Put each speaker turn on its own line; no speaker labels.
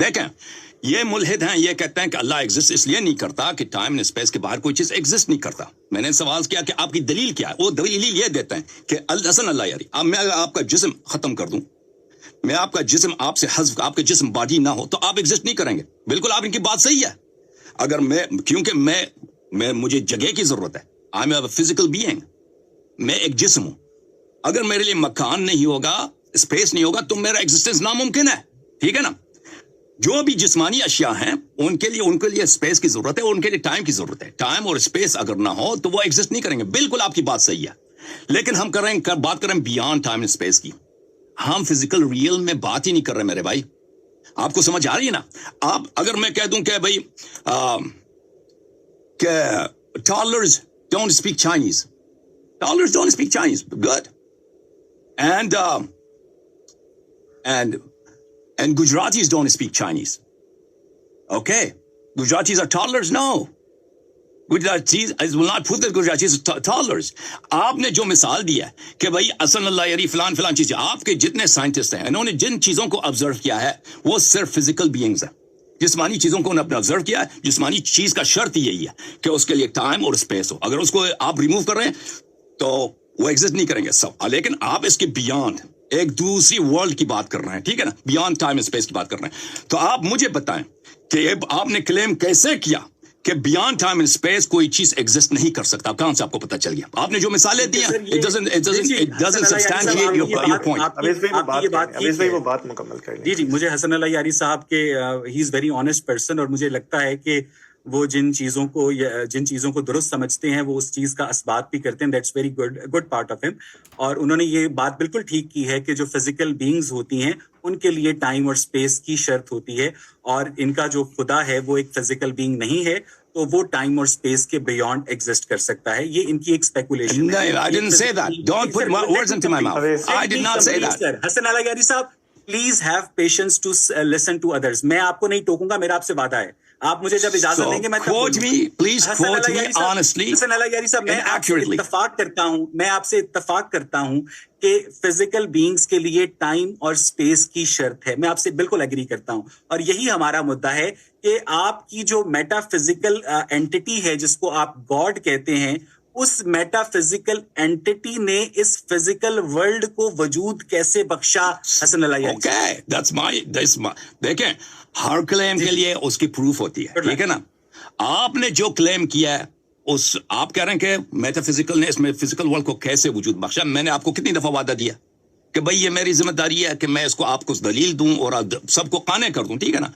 دیکھیں یہ ملحد ہیں، یہ کہتے ہیں کہ اللہ ایگزسٹ اس لیے نہیں کرتا کہ ٹائم اینڈ اسپیس کے باہر کوئی چیز ایگزسٹ نہیں کرتا. میں نے سوال کیا کہ آپ کی دلیل کیا ہے، وہ دلیل یہ دیتے ہیں کہ حسن اللہ یاری اب میں آپ کا جسم ختم کر دوں، میں آپ کا جسم آپ سے حذف، آپ کا جسم باڈی نہ ہو تو آپ ایگزسٹ نہیں کریں گے. بالکل آپ ان کی بات صحیح ہے. اگر کیونکہ مجھے جگہ کی ضرورت ہے، I am a physical being, میں ایک جسم ہوں. اگر میرے لیے مکان نہیں ہوگا، اسپیس نہیں ہوگا تو میرا ایگزسٹنس ناممکن ہے. ٹھیک ہے نا؟ جو بھی جسمانی اشیاء ہیں ان کے لیے اسپیس کی ضرورت ہے، اور ان کے لیے ٹائم کی ضرورت ہے. ٹائم اور اسپیس اگر نہ ہو تو وہ ایگزسٹ نہیں کریں گے. بالکل آپ کی بات صحیح ہے. لیکن ہم بات کریں بیانڈ ٹائم اینڈ اسپیس کی. ہم فزیکل ریئل میں بات ہی نہیں کر رہے میرے بھائی. آپ کو سمجھ آ رہی ہے نا؟ آپ اگر میں کہہ دوں کہ بھائی کہ tailors don't speak Chinese, tailors don't speak Chinese, good. And Gujaratis don't speak Chinese. Okay? Gujaratis are toddlers? No. Gujaratis, I will not put the Gujaratis as toddlers. آپ نے جو مثال دیا ہے کہ بھائی حسن اللہ یاری فلان چیزیں، آپ کے جتنے سائنٹسٹ ہیں انہوں نے جن چیزوں کو آبزرو کیا ہے وہ صرف فزیکل بینگز ہیں. جسمانی چیزوں کو انہوں نے آبزرو کیا ہے. جسمانی چیز کا شرط یہی ہے کہ اس کے لیے ٹائم اور اسپیس ہو. اگر اس کو آپ ریموو کر رہے ہیں تو وہ ایگزسٹ نہیں کریں گے سب. لیکن آپ اس کے بیانڈ ایک دوسری ورلڈ کی بات کر رہے ہیں. ٹھیک ہے نا؟ بیانڈ ٹائم اسپیس کی بات کر رہے ہیں. تو آپ مجھے بتائیں کہ آپ نے کلیم کیسے کیا کہ بیانڈ ٹائم اینڈ اسپیس کوئی چیز ایگزسٹ نہیں کر سکتا؟ کہاں سے آپ کو پتہ چل گیا؟ آپ نے جو مثالیں دی ہیں it doesn't substantiate your point.
وہ بات مکمل کر
جی مجھے حسن اللہ یاری صاحب کے ہی از ویری آنیسٹ پرسن، اور مجھے لگتا ہے کہ وہ جن چیزوں کو درست سمجھتے ہیں وہ اس چیز کا اثبات بھی کرتے ہیں. That's very good part of ہم. اور انہوں نے یہ بات بالکل ٹھیک کی ہے کہ جو فزیکل بینگز ہوتی ہیں ان کے لیے ٹائم اور اسپیس کی شرط ہوتی ہے، اور ان کا جو خدا ہے وہ ایک فزیکل بینگ نہیں ہے تو وہ ٹائم اور اسپیس کے بیونڈ ایگزسٹ کر سکتا ہے. یہ ان کی ایک اسپیکولیشن ہے.
I didn't say that. Don't put words into my mouth. I did not say that.
Hasan Allah Yari sahib please have patience to listen to others. میں آپ کو نہیں ٹوکوں گا، میرا آپ سے وعدہ ہے. آپ مجھے جب اجازت دیں گے میں
please quote me honestly
حسن اللہ یاری صاحب میں آپ سے اتفاق کرتا ہوں کہ فزیکل بینگز کے لیے ٹائم اور اسپیس کی شرط ہے. میں آپ سے بالکل ایگری کرتا ہوں، اور یہی ہمارا مدعا ہے کہ آپ کی جو میٹا فزیکل اینٹی ہے جس کو آپ گاڈ کہتے ہیں، اس میٹا فزیکل اینٹی نے اس فزیکل ورلڈ کو وجود کیسے بخشا؟ حسن اللہ یاری
دیکھیں ہر کلیم کے لیے اس کی پروف ہوتی ہے. ٹھیک ہے نا؟ آپ نے جو کلیم کیا ہے آپ کہہ رہے ہیں کہ میٹا فزیکل نے اس میں فزیکل ورلڈ کو کیسے وجود بخشا. میں نے آپ کو کتنی دفعہ وعدہ دیا کہ بھائی یہ میری ذمہ داری ہے کہ میں اس کو آپ کو دلیل دوں اور سب کو قانع کر دوں. ٹھیک ہے نا؟